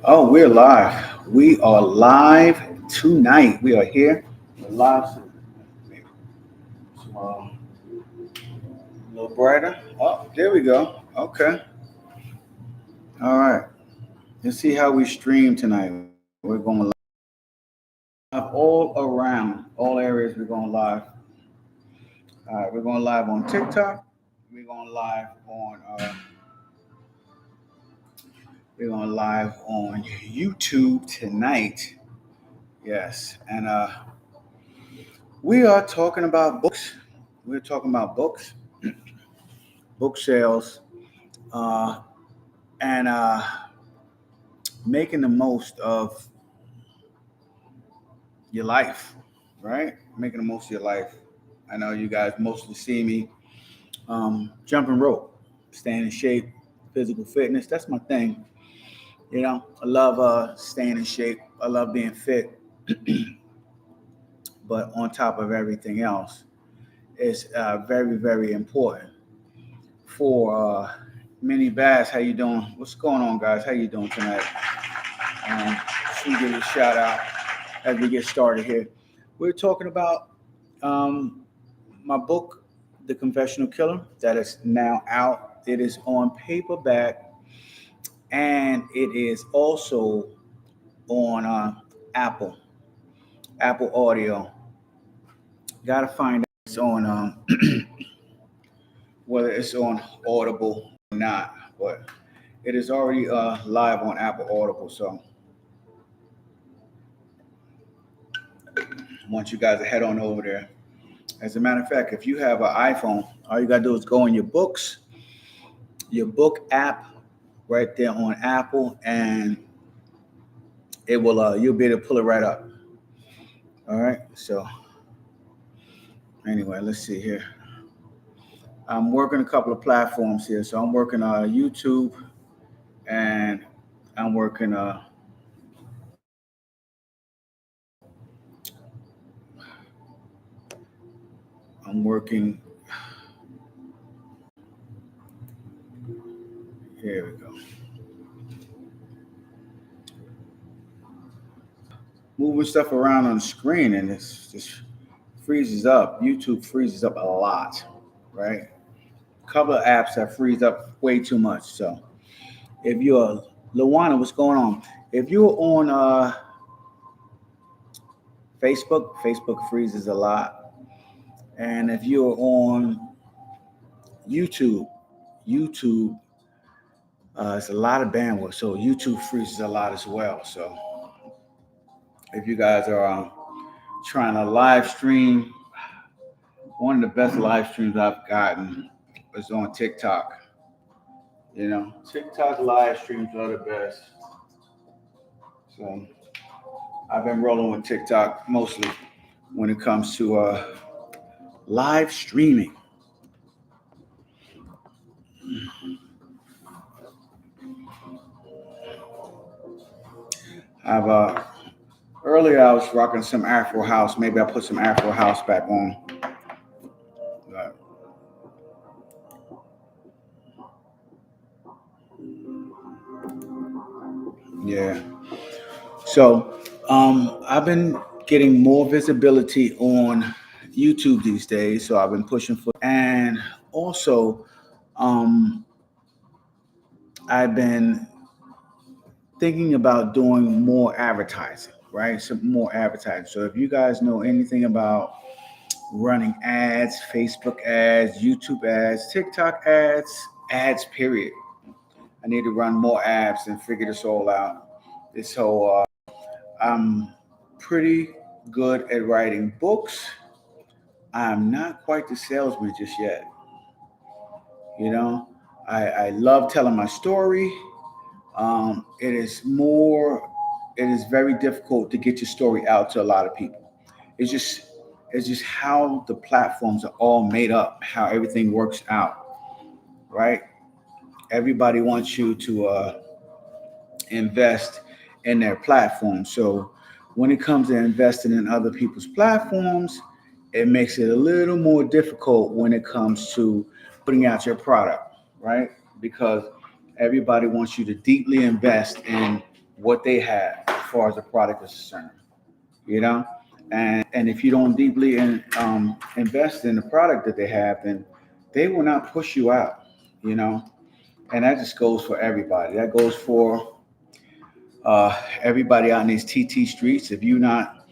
Oh, we're live. We are live tonight. We are here. We're live. Maybe a little brighter. Oh, there we go. Okay. All right. Let's see how we stream tonight. We're going live all around, all areas. We're going live. All right. We're going live on TikTok. We're going live on. We're going live on YouTube tonight. Yes, and we are talking about books. We're talking about books, book sales, uh, and making the most of your life, right? Making the most of your life. I know you guys mostly see me jumping rope, staying in shape, physical fitness. That's my thing. I love staying in shape. I love being fit. But on top of everything else, it's very, very important for Mini Bass. How you doing? What's going on, guys? How you doing tonight? Just want to give you a shout out as we get started here. We're talking about um, my book, The Confessional Killer, that is now out. It is on paperback and it is also on Apple, Apple Audio. Got to find out it's on whether it's on Audible or not, but it is already live on Apple Audible. So I want you guys to head on over there. As a matter of fact, if you have an iPhone, all you gotta do is go in your books, your book app, right there on Apple, and it will you'll be able to pull it right up. All right. So anyway, let's see here. I'm working a couple of platforms here. So I'm working YouTube, and I'm working I'm working. Here we go. Moving stuff around on the screen, and it's just freezes up. YouTube freezes up a lot, right? A couple of apps that freeze up way too much. So if you're Luana, what's going on? If you're on Facebook, Facebook freezes a lot. And if you're on YouTube, YouTube it's a lot of bandwidth. So YouTube freezes a lot as well. So if you guys are trying to live stream, one of the best live streams I've gotten is on TikTok. TikTok live streams are the best. So I've been rolling with TikTok mostly when it comes to live streaming. I've earlier I was rocking some Afro House. Maybe I put some Afro House back on. But, yeah. So I've been getting more visibility on YouTube these days. So I've been pushing for, and also um, I've been thinking about doing more advertising, right? Some more advertising. So if you guys know anything about running ads, Facebook ads, YouTube ads, TikTok ads, ads, period. I need to run more ads and figure this all out. This whole, I'm pretty good at writing books. I'm not quite the salesman just yet. You know, I love telling my story. It is very difficult to get your story out to a lot of people. It's just, it's just how the platforms are all made up, how everything works out, right? Everybody wants you to invest in their platform. So when it comes to investing in other people's platforms, it makes it a little more difficult when it comes to putting out your product, right? Because everybody wants you to deeply invest in what they have as far as the product is concerned, you know. And if you don't deeply invest in the product that they have, then they will not push you out, you know. And that just goes for everybody. That goes for everybody out in these TT streets. If you're not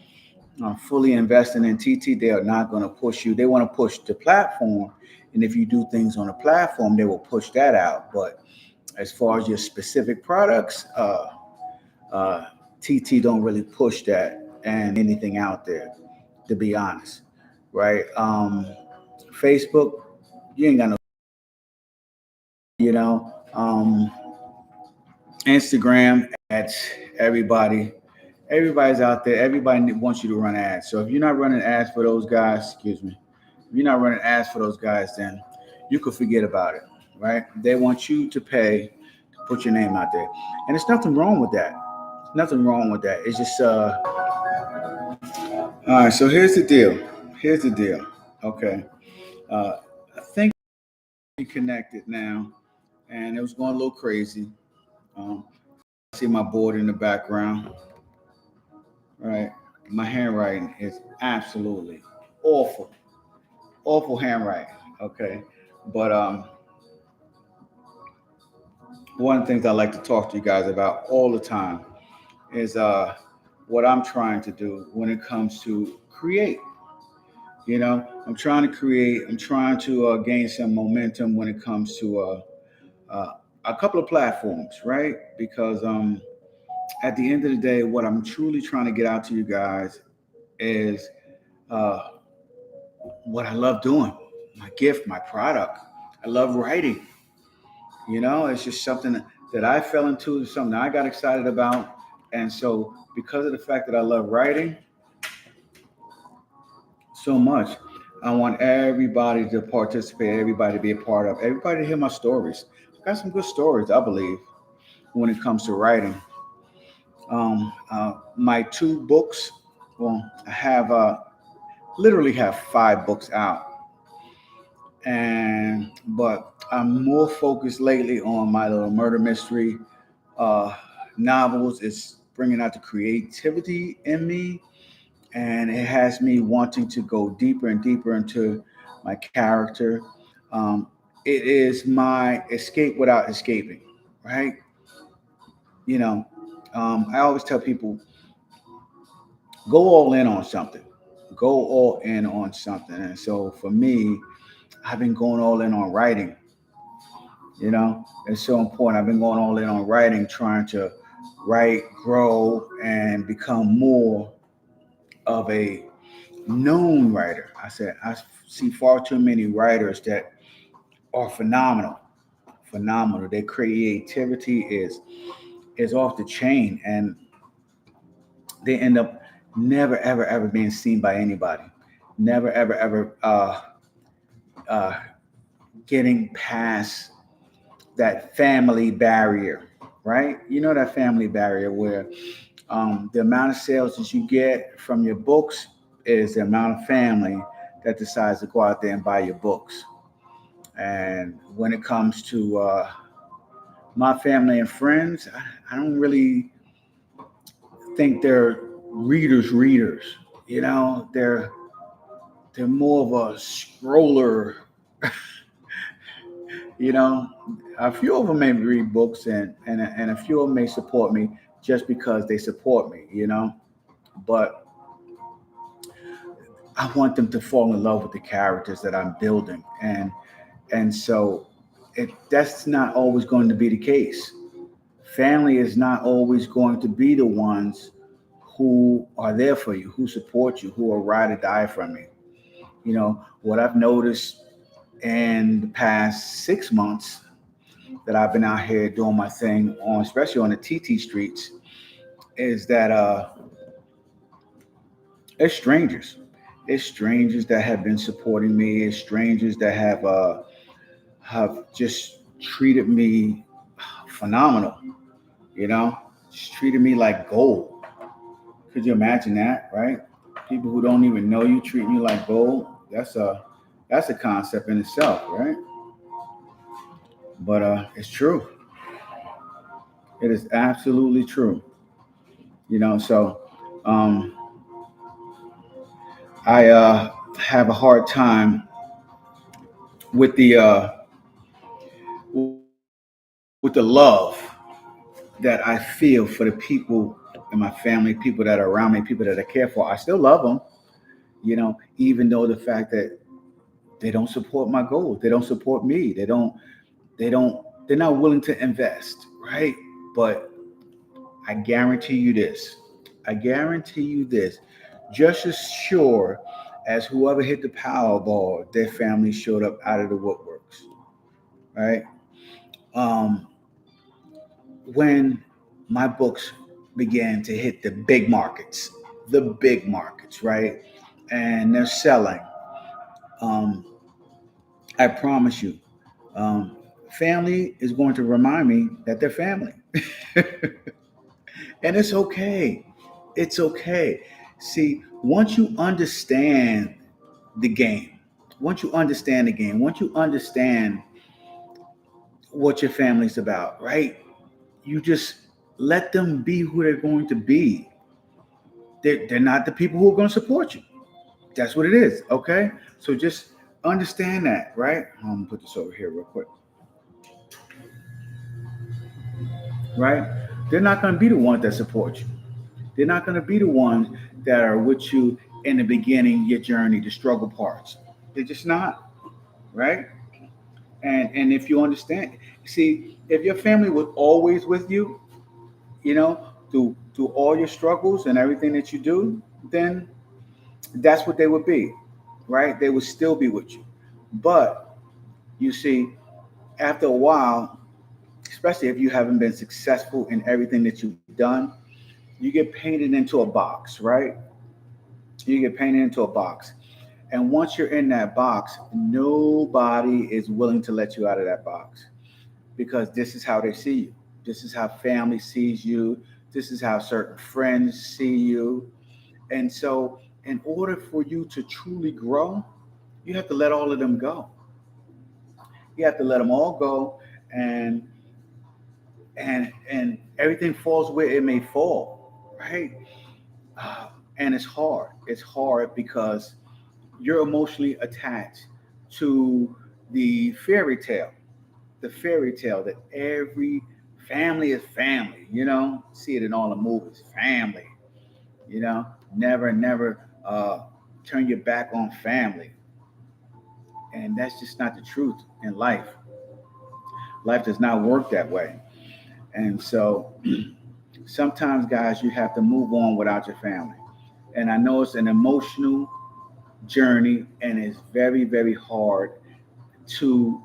fully investing in TT, they are not going to push you. They want to push the platform, and if you do things on the platform, they will push that out. But as far as your specific products, uh, TT don't really push that and anything out there, to be honest, right? Facebook, you ain't got no, you know. Instagram ads, everybody, everybody's out there. Everybody wants you to run ads. So if you're not running ads for those guys, excuse me, if you're not running ads for those guys, then you could forget about it, right? They want you to pay to put your name out there, and there's nothing wrong with that. Nothing wrong with that. It's just all right. So here's the deal. Here's the deal. Okay. I think we connected now, and it was going a little crazy. Um, see my board in the background, right? My handwriting is absolutely awful, awful handwriting. Okay, but one of the things I like to talk to you guys about all the time is what I'm trying to do when it comes to create. You know, I'm trying to create. I'm trying to gain some momentum when it comes to uh, a couple of platforms, right? Because at the end of the day, what I'm truly trying to get out to you guys is uh, what I love doing, my gift, my product. I love writing. You know, it's just something that I fell into, something I got excited about. And so, because of the fact that I love writing so much, I want everybody to participate, everybody to be a part of, everybody to hear my stories. I got some good stories, I believe, when it comes to writing. My two books, well, I have literally have five books out, and but I'm more focused lately on my little murder mystery uh, novels. It's bringing out the creativity in me, and it has me wanting to go deeper and deeper into my character. Um, it is my escape without escaping, right? You know, I always tell people go all in on something. Go all in on something. And so for me, I've been going all in on writing. You know, it's so important. I've been going all in on writing, trying to write, grow, and become more of a known writer. I said I see far too many writers that are phenomenal, phenomenal. Their creativity is off the chain, and they end up never, ever, ever being seen by anybody. Never, ever, ever uh, getting past that family barrier, right? You know that family barrier where the amount of sales that you get from your books is the amount of family that decides to go out there and buy your books. And when it comes to my family and friends, I don't really think they're readers. You know, they're more of a scroller. You know, a few of them may read books, and a few of them may support me just because they support me. You know, but I want them to fall in love with the characters that I'm building, and so that's not always going to be the case. Family is not always going to be the ones who are there for you, who support you, who are ride or die from you. You know, what I've noticed in the past 6 months that I've been out here doing my thing on, especially on the TT streets, is that it's strangers. It's strangers that have been supporting me. It's strangers that have just treated me phenomenal. You know, just treated me like gold. Could you imagine that, right? People who don't even know you treating you like gold. That's a concept in itself, right? But it's true. It is absolutely true. So um, I have a hard time with with the love that I feel for the people in my family, people that are around me, people that I care for. I still love them, even though the fact that they don't support my goals, they don't support me, they don't, they're not willing to invest, right? But I guarantee you this. I guarantee you this. Just as sure as whoever hit the Powerball, their family showed up out of the woodworks, right? Um, when my books began to hit the big markets, right? And they're selling. Um, I promise you, um, family is going to remind me that they're family. And it's okay. It's okay. See, once you understand the game, once you understand what your family's about, right? You just let them be who they're going to be. They're not the people who are going to support you. That's what it is, okay? So just understand that, right? I'm gonna put this over here real quick, right? They're not going to be the ones that support you. They're not going to be the ones that are with you in the beginning, your journey, the struggle parts. They're just not, right? And if you understand, see, if your family was always with you, through all your struggles and everything that you do, then that's what they would be, right? They would still be with you. But you see, after a while, especially if you haven't been successful in everything that you've done, you get painted into a box, right? You get painted into a box. And once you're in that box, nobody is willing to let you out of that box because this is how they see you. This is how family sees you. This is how certain friends see you. And so, in order for you to truly grow, you have to let all of them go. You have to let them all go, and and everything falls where it may fall, right? Uh, and it's hard. It's hard because you're emotionally attached to the fairy tale, that every family is family. See it in all the movies. Family. Never turn your back on family, and that's just not the truth in life. Life does not work that way, and so sometimes, guys, you have to move on without your family. And I know it's an emotional journey, and it's very, very hard to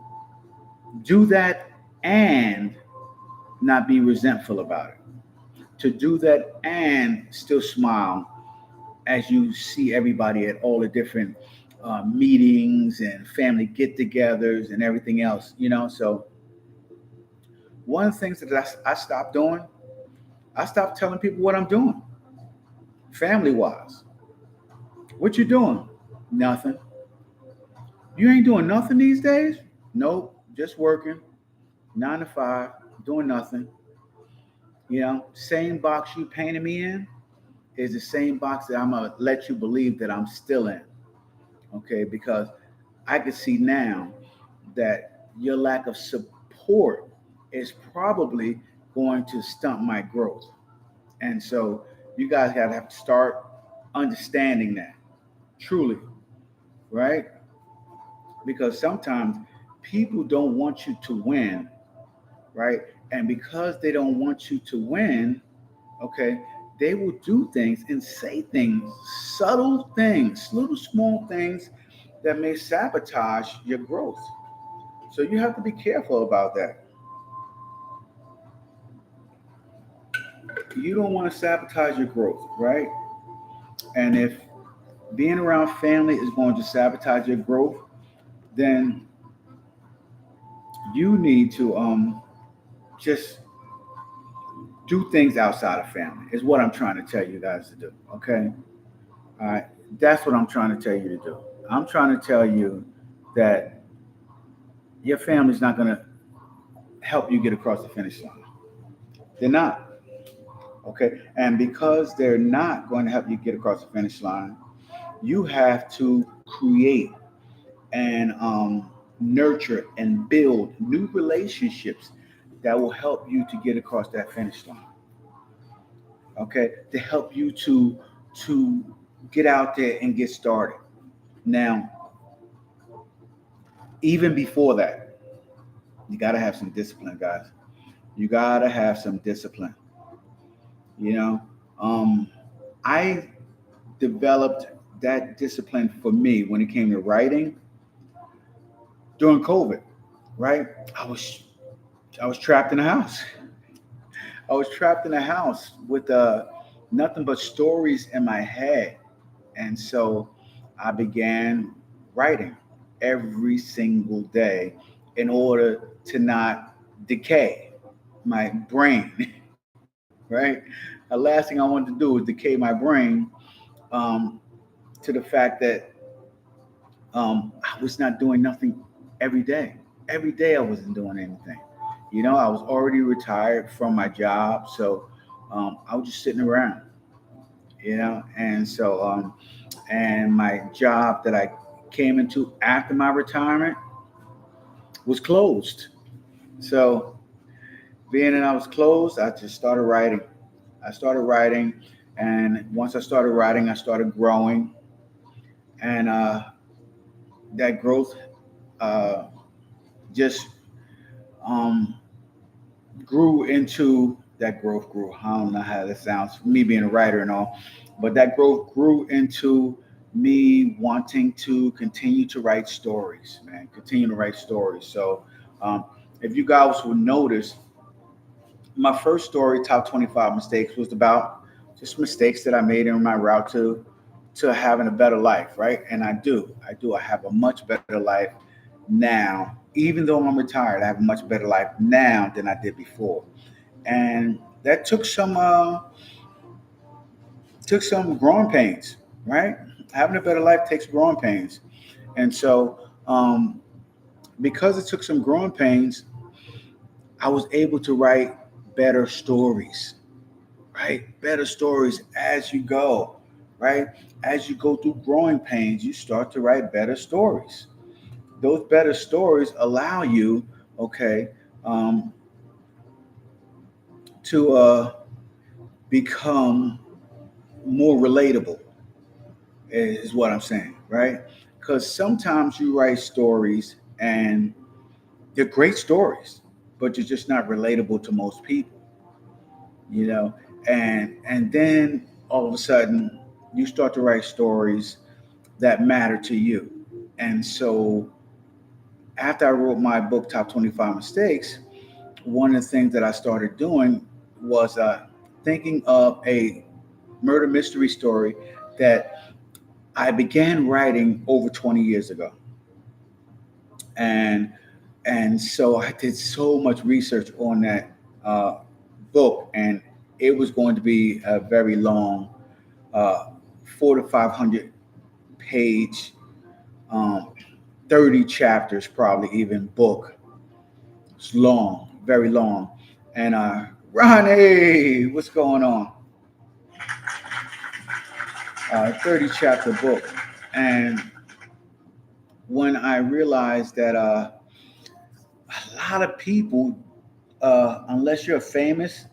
do that and not be resentful about it. To do that and still smile as you see everybody at all the different meetings and family get-togethers and everything else. So one of the things that I stopped doing, I stopped telling people what I'm doing, family-wise. What you doing? Nothing. You ain't doing nothing these days? Nope, just working, 9 to 5, doing nothing. Same box you painted me in is the same box that I'm gonna let you believe that I'm still in. Okay, because I can see now that your lack of support is probably going to stunt my growth. And so you guys gotta have to start understanding that truly, right? Because sometimes people don't want you to win, right? And because they don't want you to win, okay, they will do things and say things, subtle things, little small things that may sabotage your growth. So you have to be careful about that. You don't want to sabotage your growth, right? And if being around family is going to sabotage your growth, then you need to just do things outside of family. Is what I'm trying to tell you guys to do. Okay, all right. That's what I'm trying to tell you to do. I'm trying to tell you that your family's not going to help you get across the finish line. They're not. Okay. And because they're not going to help you get across the finish line, you have to create and nurture and build new relationships that will help you to get across that finish line. Okay. To help you to get out there and get started. Now, even before that, you got to have some discipline, guys. You got to have some discipline. You know, um, I developed that discipline for me when it came to writing during COVID. Right, I was I was trapped in a house. I was trapped in a house with nothing but stories in my head, and so I began writing every single day in order to not decay my brain. Right, the last thing I wanted to do was decay my brain um, to the fact that I was not doing nothing every day. Every day I wasn't doing anything. I was already retired from my job, so I was just sitting around. And my job that I came into after my retirement was closed. So being that I was closed, I just started writing. I started writing, and once I started writing, I started growing, and that growth uh, just um, grew into that growth grew. I don't know how that sounds, me being a writer and all, but that growth grew into me wanting to continue to write stories, man, continue to write stories. So, um, if you guys will notice, my first story, Top 25 Mistakes, was about just mistakes that I made in my route to having a better life, right? And I have a much better life now. Even though I'm retired, I have a much better life now than I did before. And that took some growing pains, right? Having a better life takes growing pains, and so because it took some growing pains, I was able to write better stories, right? Better stories as you go, right? As you go through growing pains, you start to write better stories. Those better stories allow you, okay, um, to become more relatable, is what I'm saying, right? Because sometimes you write stories and they're great stories, but they're just not relatable to most people, you know. And then all of a sudden, you start to write stories that matter to you. And so, after I wrote my book, Top 25 Mistakes, one of the things that I started doing was thinking of a murder mystery story that I began writing over 20 years ago. And so I did so much research on that uh, book, and it was going to be a very long, uh, 400 to 500 page, um, 30 chapters, probably even book. It's long, very long. And Ronnie, what's going on? 30 chapter book. And when I realized that a lot of people, unless you're a famous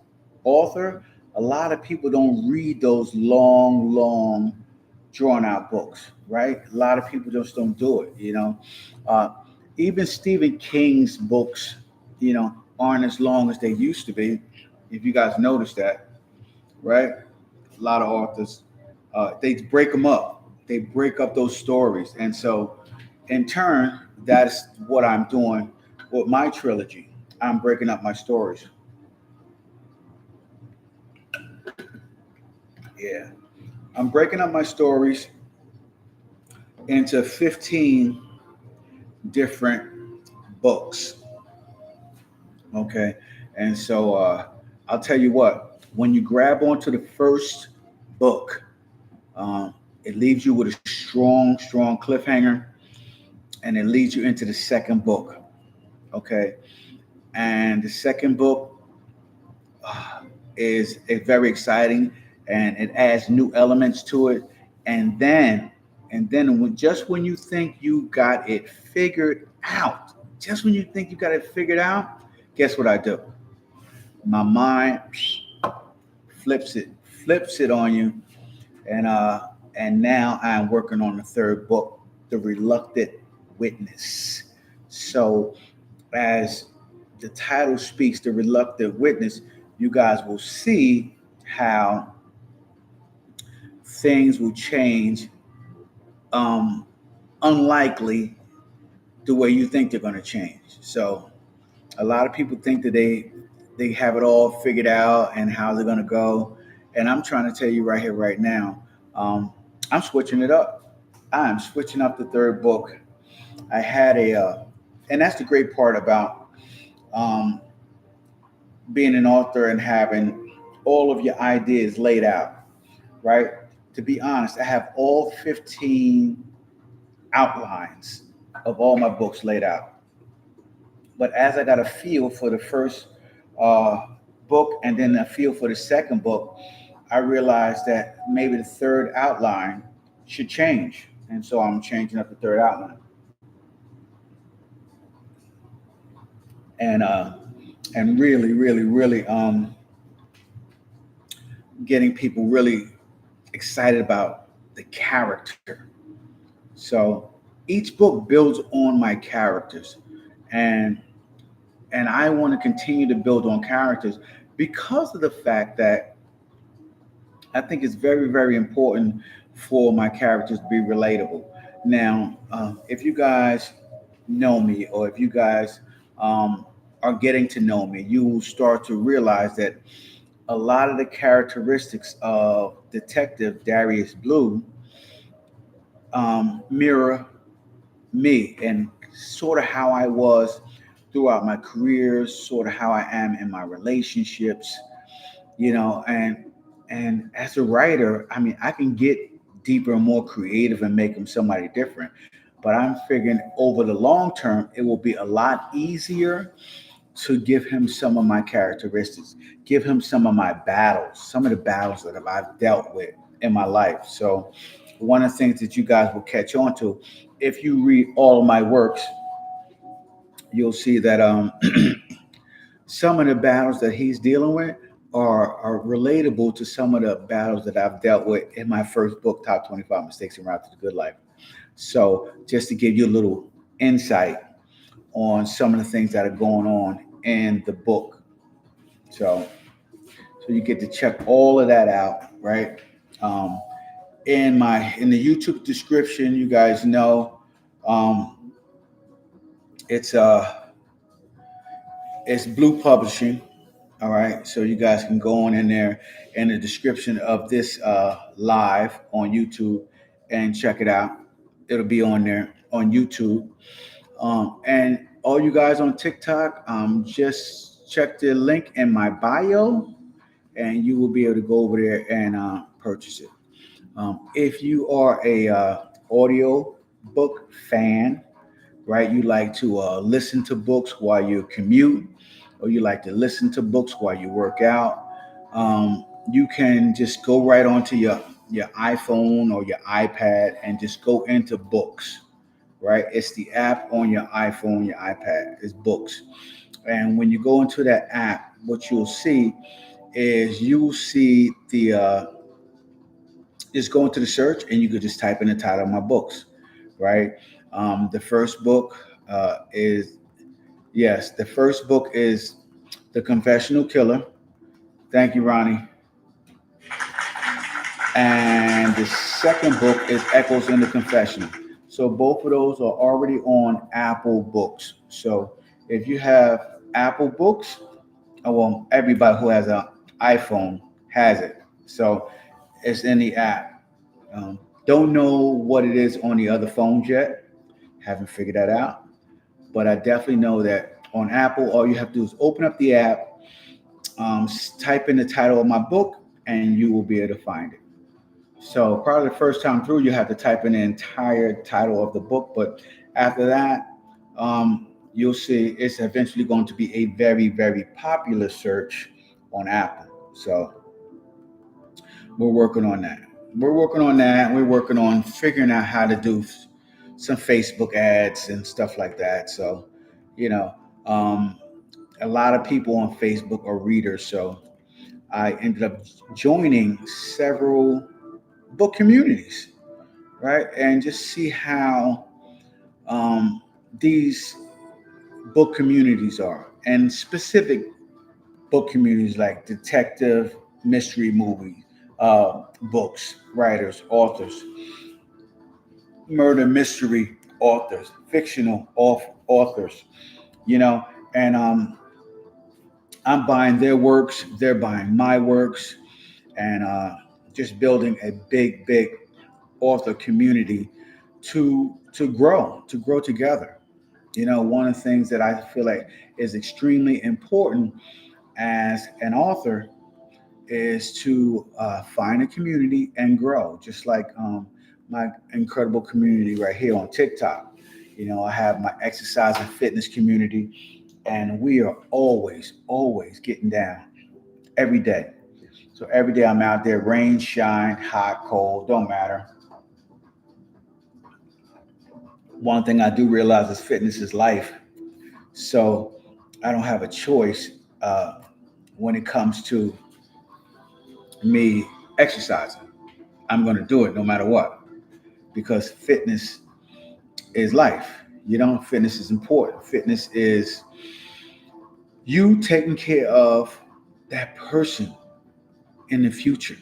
author, a lot of people don't read those long, long, drawn out books, right? A lot of people just don't do it. Uh, Even Stephen King's books, aren't as long as they used to be. If you guys notice that, right? A lot of authors, they break them up. They break up those stories, and so in turn, that's what I'm doing with my trilogy. I'm breaking up my stories. Yeah, I'm breaking up my stories into 15 different books. Okay, and so I'll tell you what. When you grab onto the first book, um, it leaves you with a strong, strong cliffhanger, and it leads you into the second book. Okay, and the second book uh, is very exciting, and it adds new elements to it. And then just when you think you got it figured out, just when you think you got it figured out, guess what I do? My mind flips it flips it on you, and now I'm working on the third book, The Reluctant Witness. So as the title speaks, The Reluctant Witness, you guys will see how things will change, um, unlikely the way you think they're going to change. So a lot of people think that they have it all figured out and how they're going to go, and I'm trying to tell you right here, right now, um, I'm switching it up. I'm switching up the third book. I had and that's the great part about um, being an author and having all of your ideas laid out, right? To be honest, I have all 15 outlines of all my books laid out. But as I got a feel for the first uh, book and then a feel for the second book, I realized that maybe the third outline should change. And so I'm changing up the third outline. And really, really, really getting people really excited about the character. So each book builds on my characters, and I want to continue to build on characters because of the fact that I think it's very, very important for my characters to be relatable. Now, if you guys know me, or if you guys um, are getting to know me, you will start to realize that a lot of the characteristics of Detective Darius Blue mirror me, and sort of how I was throughout my career, sort of how I am in my relationships, and as a writer, I mean, I can get deeper and more creative and make them somebody different. But I'm figuring over the long term, it will be a lot easier to give him some of my characteristics, give him some of my battles, some of the battles that I've dealt with in my life. So, one of the things that you guys will catch on to, if you read all of my works, you'll see that some of the battles that he's dealing with are relatable to some of the battles that I've dealt with in my first book, Top 25 Mistakes en Route to the Good Life. So, just to give you a little insight on some of the things that are going on in the book. So, you get to check all of that out, right? Um, in the YouTube description, you guys know, um, it's it's Blue Publishing. All right, so you guys can go on in there in the description of this live on YouTube and check it out. It'll be on there on YouTube. And all you guys on TikTok, just check the link in my bio, and you will be able to go over there and purchase it. If you are a audio book fan, right? You like to listen to books while you commute, or you like to listen to books while you work out. You can just go right onto your iPhone or your iPad and just go into books, right? It's the app on your iPhone, your iPad. It's books. And when you go into that app, what you'll see is you'll see the just go into the search, and you could just type in the title of my books, right? The first book is Yes, the first book is The Confessional Killer. Thank you, Ronnie. And the second book is Echoes in the Confessional. So both of those are already on Apple Books. So if you have Apple Books, well, everybody who has an iPhone has it. So it's in the app. Um, don't know what it is on the other phones yet. Haven't figured that out. But I definitely know that on Apple, all you have to do is open up the app, type in the title of my book, and you will be able to find it. So probably the first time through, you have to type in the entire title of the book, but after that, you'll see it's eventually going to be a very, very popular search on Apple. So we're working on that. We're working on figuring out how to do some Facebook ads and stuff like that. So, you know, um, a lot of people on Facebook are readers. So I ended up joining several book communities, right? And just see how these book communities are, and specific book communities like detective, mystery movie, books, writers, authors, murder mystery authors, fictional authors, you know, and I'm buying their works, they're buying my works, and just building a big author community to grow together. You know, one of the things that I feel like is extremely important as an author is to find a community and grow, just like my incredible community right here on TikTok. You know, I have my exercise and fitness community, and we are always getting down every day. So every day I'm out there, rain, shine, hot, cold, don't matter. One thing I do realize is fitness is life. So I don't have a choice when it comes to me exercising. I'm going to do it no matter what, because fitness is life. You know, fitness is important. Fitness is you taking care of that person in the future.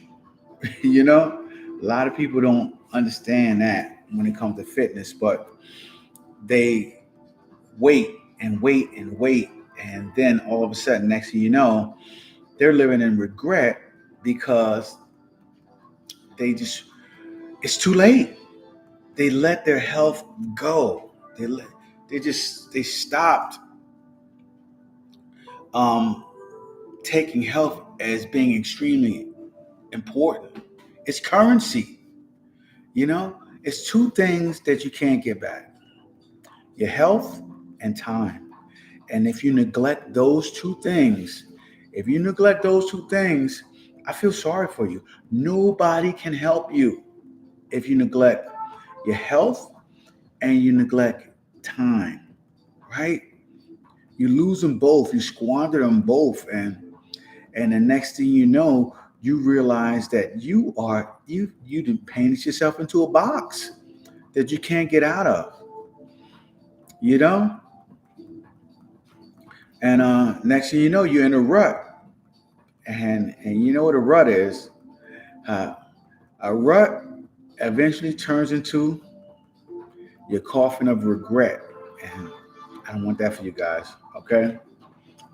You know, a lot of people don't understand that when it comes to fitness, but they wait and wait and wait. And then all of a sudden, next thing you know, they're living in regret because they just, it's too late. They let their health go. They stopped um, taking health as being extremely important. It's currency, you know. It's two things that you can't get back: your health and time. And if you neglect those two things, I feel sorry for you. Nobody can help you if you neglect your health and you neglect time, right? You lose them both, you squander them both, and the next thing you know, you realize that you done painted yourself into a box that you can't get out of, you know? And next thing you know, you're in a rut. And you know what a rut is? Uh, a rut eventually turns into your coffin of regret. And I don't want that for you guys, okay?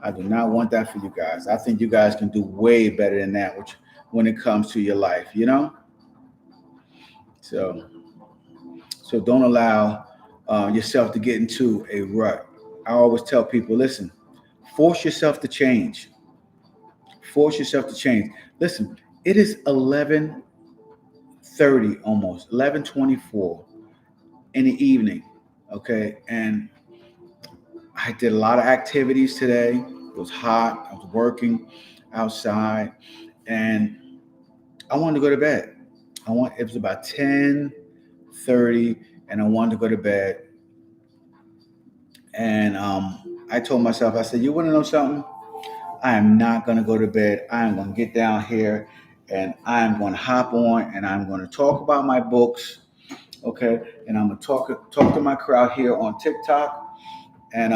I do not want that for you guys. I think you guys can do way better than that, which when it comes to your life, you know? So so don't allow yourself to get into a rut. I always tell people, listen, force yourself to change. Force yourself to change. Listen, it is 11:30, almost 11:24 in the evening, okay? And I did a lot of activities today. It was hot. I was working outside, and I wanted to go to bed. It was about 10:30, and I wanted to go to bed. And I told myself, I said, you want to know something? I am not going to go to bed. I am going to get down here, and I am going to hop on, and I'm going to talk about my books, okay? And I'm going to talk to my crowd here on TikTok, and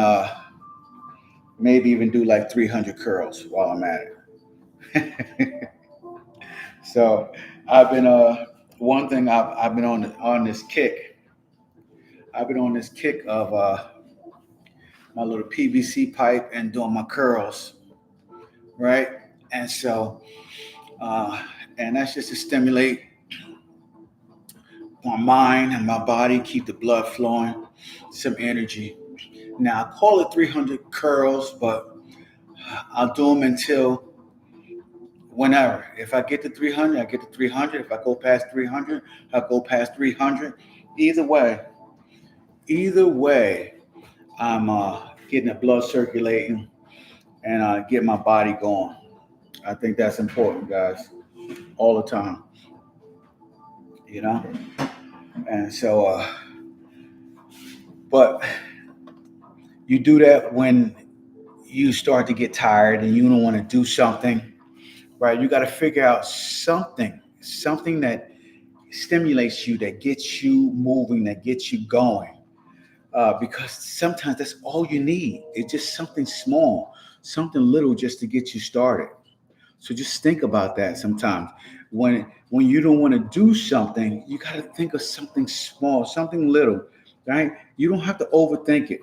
maybe even do like 300 curls while I'm at it. So I've been one thing I've been on this kick. I've been on this kick of my little PVC pipe and doing my curls, right? And so and that's just to stimulate my mind and my body, keep the blood flowing, some energy. Now I call it 300 curls, but I'll do them until whenever. If I get to 300, I get to 300. If I go past 300, I'll go past 300. Either way, either way, I'm getting the blood circulating and get my body going. I think that's important, guys, all the time, you know? And so, but you do that when you start to get tired and you don't want to do something, right? You got to figure out something that stimulates you, that gets you moving, that gets you going. Because sometimes that's all you need. It's just something small, something little just to get you started. So just think about that sometimes. When you don't want to do something, you got to think of something small, something little, right? You don't have to overthink it.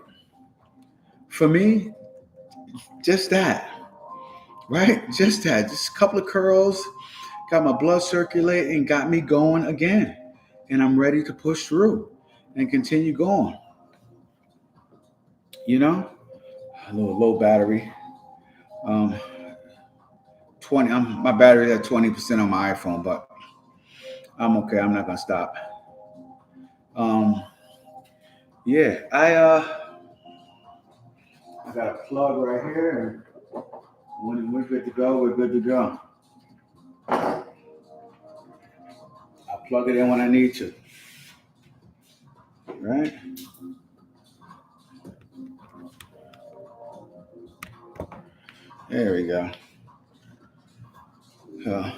For me, just that, right? Just that. Just a couple of curls, got my blood circulating, got me going again. And I'm ready to push through and continue going. You know, a little low battery. Um, 20. My battery's at 20% on my iPhone, but I'm okay. I'm not gonna stop. Um, yeah, I got a plug right here. When we're good to go, we're good to go. I'll plug it in when I need to. Right? There we go. Uh,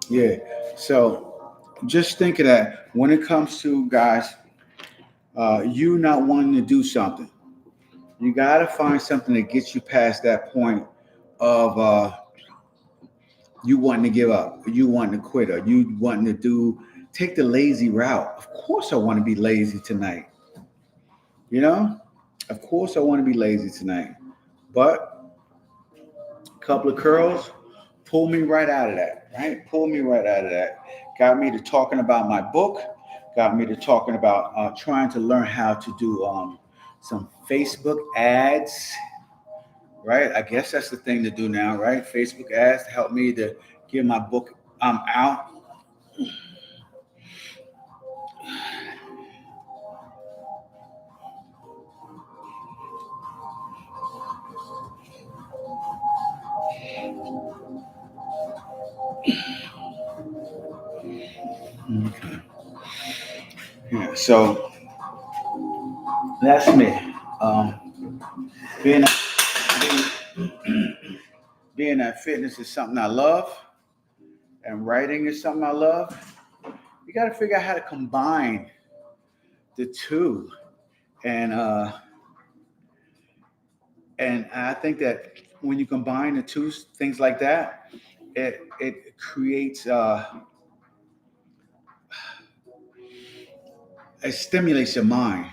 yeah. So just think of that when it comes to guys, you not wanting to do something. You got to find something that gets you past that point of you wanting to give up, or you wanting to quit, or you wanting to take the lazy route. Of course, I want to be lazy tonight. You know, of course, I want to be lazy tonight. But a couple of curls pull me right out of that. Right, pull me right out of that. Got me to talking about my book. Got me to talking about trying to learn how to do some Facebook ads, right? I guess that's the thing to do now, right? Facebook ads to help me to get my book out. Okay. Yeah, so that's me. Being, being being that fitness is something I love, and writing is something I love. You got to figure out how to combine the two, and I think that when you combine the two things like that, it creates it stimulates your mind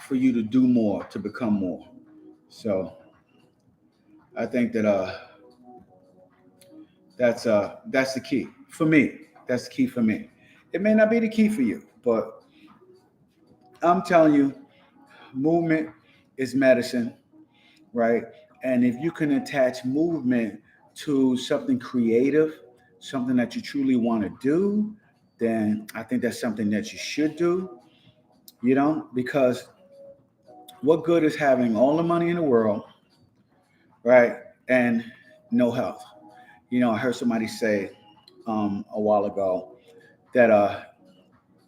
for you to do more, to become more. So I think that that's the key for me. That's the key for me. It may not be the key for you, but I'm telling you, movement is medicine, right? And if you can attach movement to something creative, something that you truly want to do, then I think that's something that you should do, because what good is having all the money in the world, right? And no health. I heard somebody say a while ago that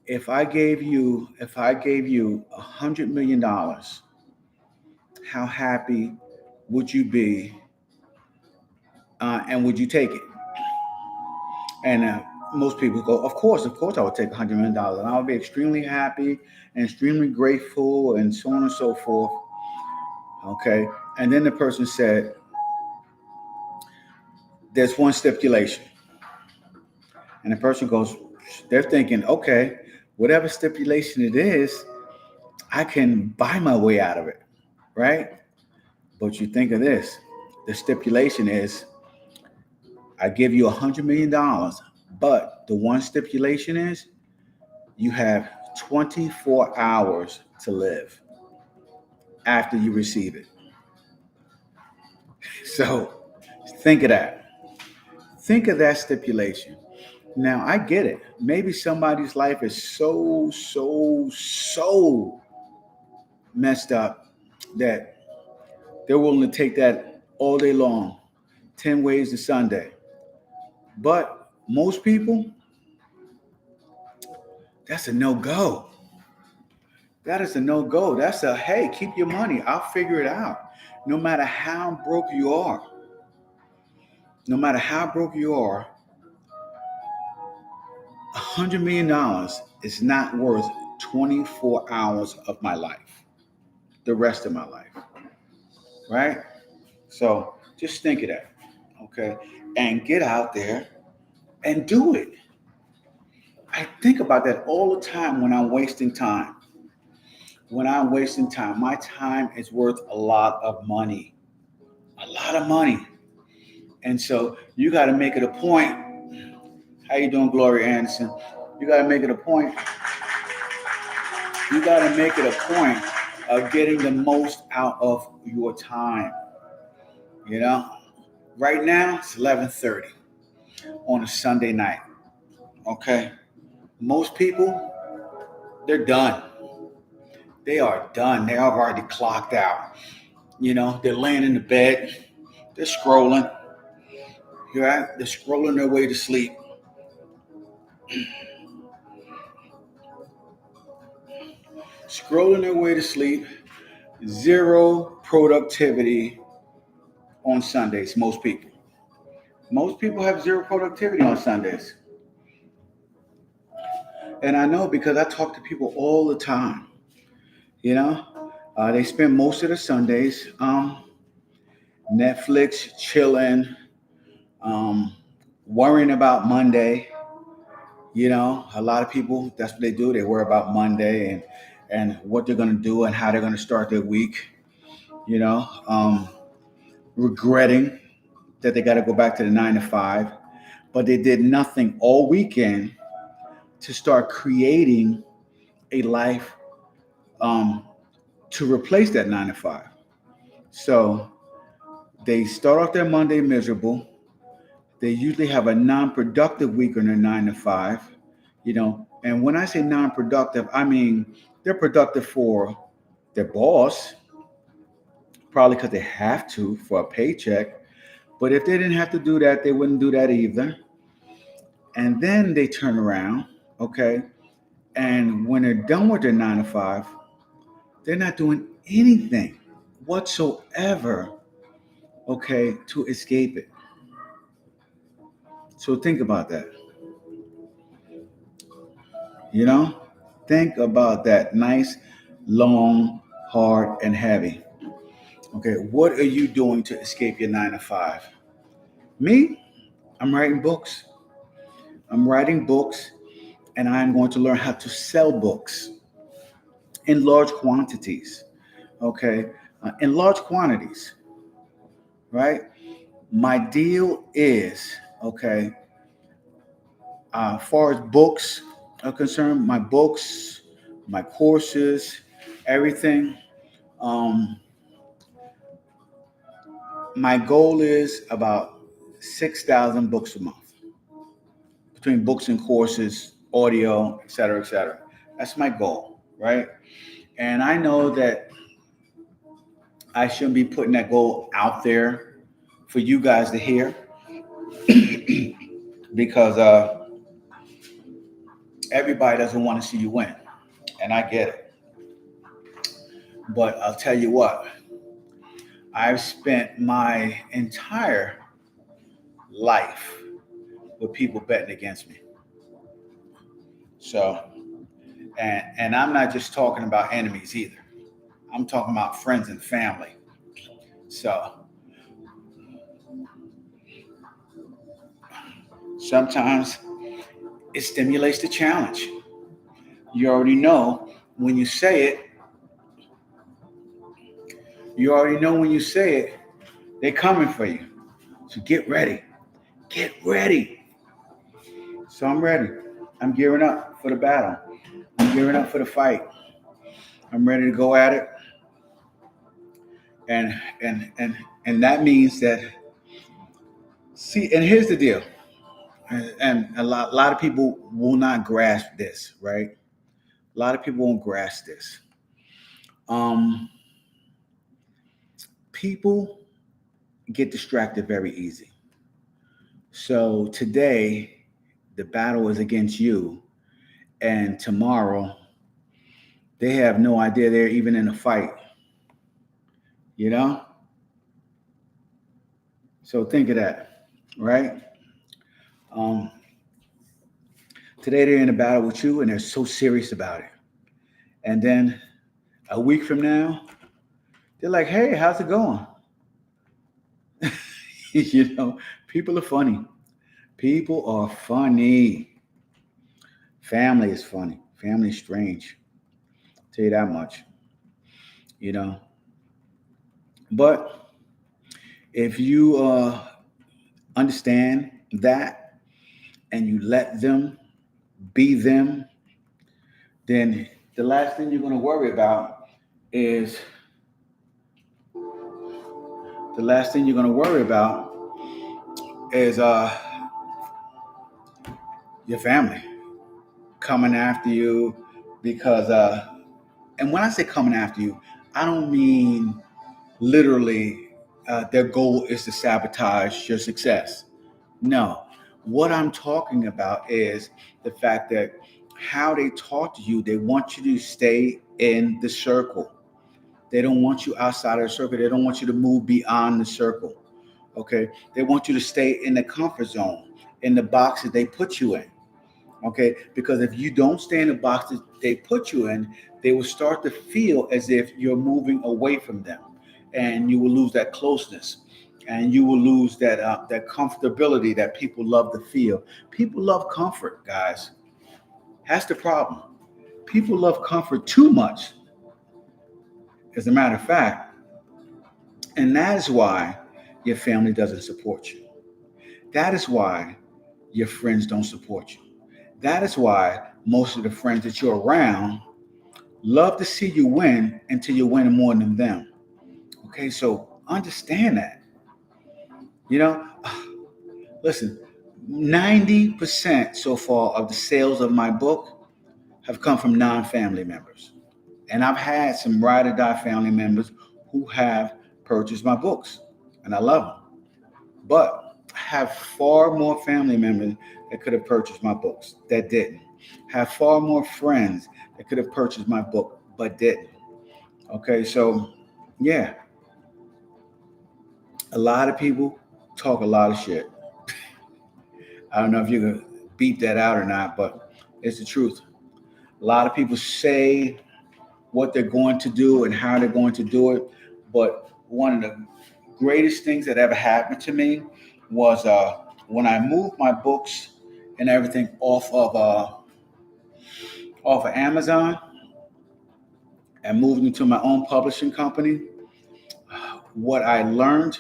if I gave you $100 million, how happy would you be, and would you take it? And most people go, of course, I would take $100 million, and I would be extremely happy and extremely grateful, and so on and so forth. Okay, and then the person said, "There's one stipulation," and the person goes, they're thinking, okay, whatever stipulation it is, I can buy my way out of it, right? But you think of this: the stipulation is, I give you $100 million, but the one stipulation is you have 24 hours to live after you receive it. So think of that. Think of that stipulation. Now, I get it. Maybe somebody's life is so messed up that they're willing to take that all day long, 10 ways to Sunday. But most people, that's a no-go. That is a no-go. That's a, hey, keep your money. I'll figure it out. No matter how broke you are, no matter how broke you are, $100 million is not worth 24 hours of my life, the rest of my life, right? So just think of that, okay? And get out there and do it. I think about that all the time when I'm wasting time. When I'm wasting time, my time is worth a lot of money, a lot of money. And so you got to make it a point. How you doing, Gloria Anderson? You got to make it a point. You got to make it a point of getting the most out of your time. You know, right now it's 11:30 on a Sunday night. Okay, most people, they're done. They are done. They have already clocked out. You know, they're laying in the bed. They're scrolling. Right? They're scrolling their way to sleep. Scrolling their way to sleep. Zero productivity on Sundays. Most people. Most people have zero productivity on Sundays. And I know because I talk to people all the time. You know, they spend most of the Sundays Netflix, chilling, um, worrying about Monday. You know, a lot of people, that's what they do. They worry about Monday and what they're going to do and how they're going to start their week. You know, regretting that they got to go back to the 9 to 5, but they did nothing all weekend to start creating a life um, to replace that 9 to 5. So they start off their Monday miserable. They usually have a non-productive week on their 9 to 5, you know. And when I say non-productive, I mean they're productive for their boss, probably because they have to for a paycheck. But if they didn't have to do that, they wouldn't do that either. And then they turn around, okay, and when they're done with their 9 to 5, they're not doing anything whatsoever, okay, to escape it. So think about that. You know, think about that. Nice, long, hard, and heavy. Okay, what are you doing to escape your 9 to 5? Me, I'm writing books. I'm writing books, and I'm going to learn how to sell books in large quantities. Okay, in large quantities, right? My deal is, okay, as far as books are concerned, my books, my courses, everything. Um, my goal is about 6,000 books a month between books and courses, audio, et cetera, et cetera. That's my goal, right? And I know that I shouldn't be putting that goal out there for you guys to hear because everybody doesn't want to see you win. And I get it. But I'll tell you what, I've spent my entire life with people betting against me. So, and I'm not just talking about enemies either. I'm talking about friends and family. So sometimes it stimulates the challenge. You already know when you say it, you already know when you say it, they're coming for you. So get ready. Get ready. So I'm ready. I'm gearing up for the battle. I'm gearing up for the fight. I'm ready to go at it. And that means that see, and here's the deal. And a lot of people will not grasp this, right? A lot of people won't grasp this. Um, People get distracted very easy. So today, the battle is against you, and tomorrow, they have no idea they're even in a fight, you know? So think of that, right? Um, Today, they're in a battle with you, and they're so serious about it. And then a week from now, they're like, hey, how's it going? You know, people are funny. People are funny. Family is funny. Family is strange. I'll tell you that much. You know, but if you understand that and you let them be them, then the last thing you're going to worry about is the last thing you're going to worry about is your family coming after you because and when I say coming after you, I don't mean literally their goal is to sabotage your success. No. What I'm talking about is the fact that how they talk to you, they want you to stay in the circle. They don't want you outside of the circle. They don't want you to move beyond the circle. Okay. They want you to stay in the comfort zone, in the box that they put you in. Okay. Because if you don't stay in the box that they put you in, they will start to feel as if you're moving away from them, and you will lose that closeness, and you will lose that comfortability that people love to feel. People love comfort, guys. That's the problem. People love comfort too much, as a matter of fact, and that is why your family doesn't support you. That is why your friends don't support you. That is why most of the friends that you're around love to see you win until you're winning more than them. Okay, so understand that. You know, listen, 90% so far of the sales of my book have come from non-family members. And I've had some ride or die family members who have purchased my books, and I love them. But I have far more family members that could have purchased my books that didn't. Have far more friends that could have purchased my book but didn't. Okay, so yeah, a lot of people talk a lot of shit. I don't know if you can beat that out or not, but it's the truth. A lot of people say what they're going to do and how they're going to do it, but one of the greatest things that ever happened to me was when I moved my books and everything off of Amazon and moved into my own publishing company. What I learned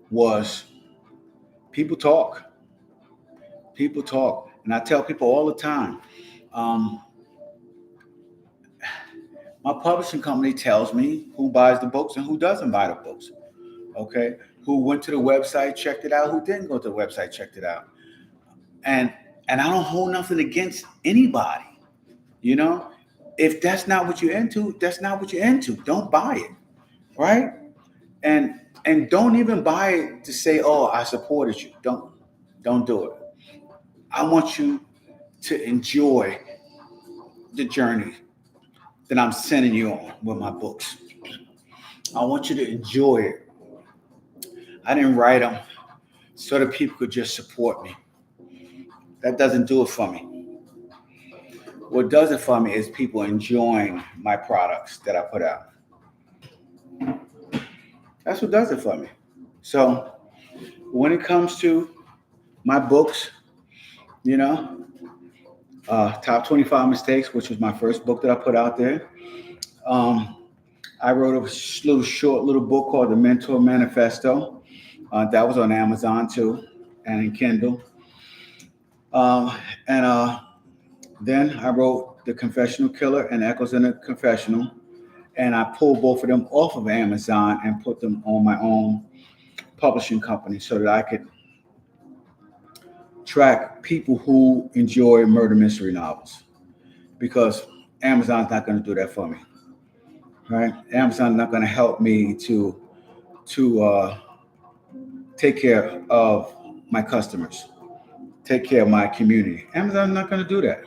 was people talk. People talk, and I tell people all the time. Um, my publishing company tells me who buys the books and who doesn't buy the books. Okay, who went to the website, checked it out, who didn't go to the website, checked it out, and and I don't hold nothing against anybody. You know, if that's not what you're into, that's not what you're into. Don't buy it, right? And don't even buy it to say, "Oh, I supported you." Don't do it. I want you to enjoy the journey that I'm sending you on with my books. I want you to enjoy it. I didn't write them so that people could just support me. That doesn't do it for me. What does it for me is people enjoying my products that I put out. That's what does it for me. So when it comes to my books, you know, Top 25 Mistakes, which was my first book that I put out there. Um, I wrote a little short little book called The Mentor Manifesto. That was on Amazon too, and in Kindle. And then I wrote The Confessional Killer and Echoes in the Confessional. And I pulled both of them off of Amazon and put them on my own publishing company so that I could track people who enjoy murder mystery novels. Because Amazon's not going to do that for me, right? Amazon's not going to help me to take care of my customers, take care of my community. Amazon's not going to do that.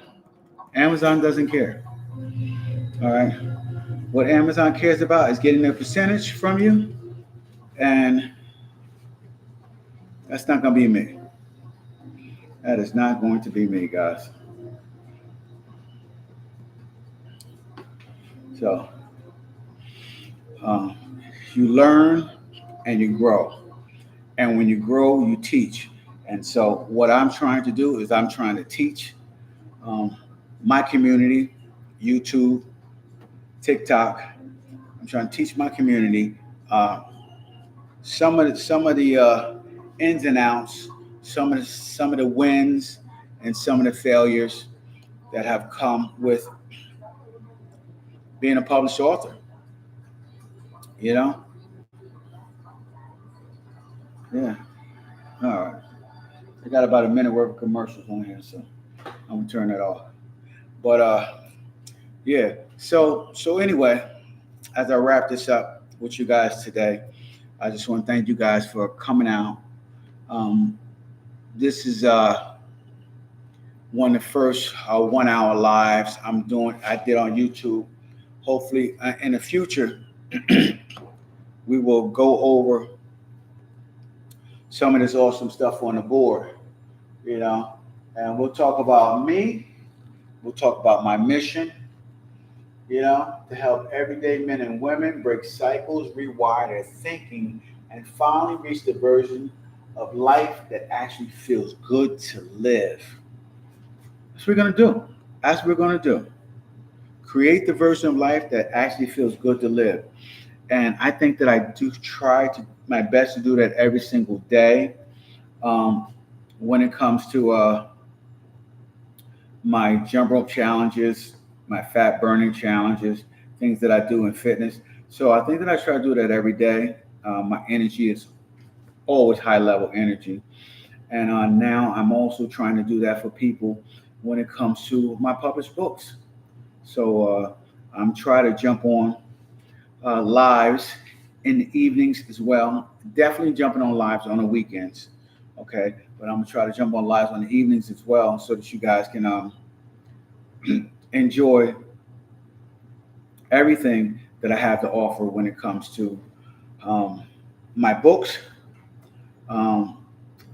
Amazon doesn't care. All right. What Amazon cares about is getting a percentage from you, and that's not going to be me. That is not going to be me, guys. So um, you learn and you grow. And when you grow, you teach. And so what I'm trying to do is I'm trying to teach um, my community, YouTube, TikTok. I'm trying to teach my community uh, some of the ins and outs, some of the wins, and some of the failures that have come with being a published author. You know, yeah. All right. I got about a minute worth of commercials on here, so I'm gonna turn that off. But yeah. So anyway, as I wrap this up with you guys today, I just want to thank you guys for coming out. Um, this is one of the first 1 hour lives I did on YouTube. Hopefully, in the future, we will go over some of this awesome stuff on the board, you know, and we'll talk about me. We'll talk about my mission, you know, to help everyday men and women break cycles, rewire their thinking, and finally reach the version of life that actually feels good to live. That's what we're going to do. That's what we're going to do. Create the version of life that actually feels good to live. And I think that I do try to my best to do that every single day. When it comes to my jump rope challenges, my fat burning challenges, things that I do in fitness. So I think that I try to do that every day. My energy is always high level energy. And now I'm also trying to do that for people when it comes to my published books. So I'm trying to jump on lives in the evenings as well. Definitely jumping on lives on the weekends. Okay. But I'm going to try to jump on lives on the evenings as well so that you guys can enjoy everything that I have to offer when it comes to my books,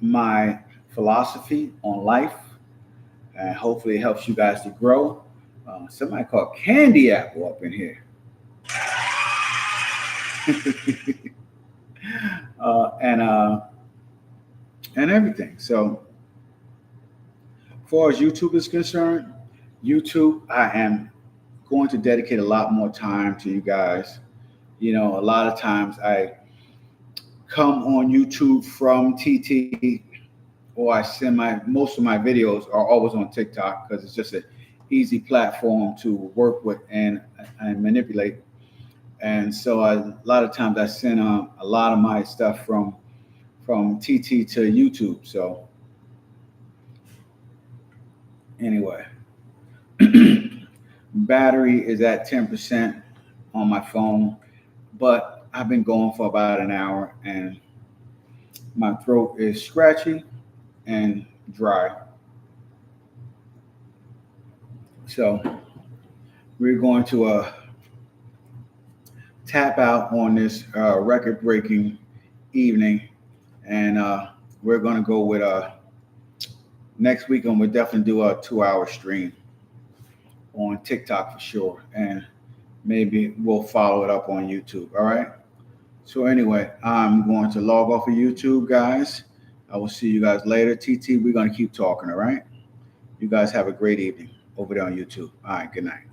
my philosophy on life, and hopefully it helps you guys to grow. Somebody called Candy Apple up in here. And everything. So, as far as YouTube is concerned, YouTube, I am going to dedicate a lot more time to you guys. You know, a lot of times I come on YouTube from TT, or I send most of my videos are always on TikTok because it's just an easy platform to work with and manipulate. And so a lot of times I send a lot of my stuff from TT to YouTube. So anyway, battery is at 10% on my phone, but I've been going for about an hour and my throat is scratchy and dry. So we're going to tap out on this record-breaking evening, and we're going to go with next week, and we'll definitely do a 2-hour stream on TikTok for sure, and maybe we'll follow it up on YouTube. All right. So anyway, I'm going to log off of YouTube, guys. I will see you guys later. TT, we're going to keep talking. All right. You guys have a great evening over there on YouTube. All right. Good night.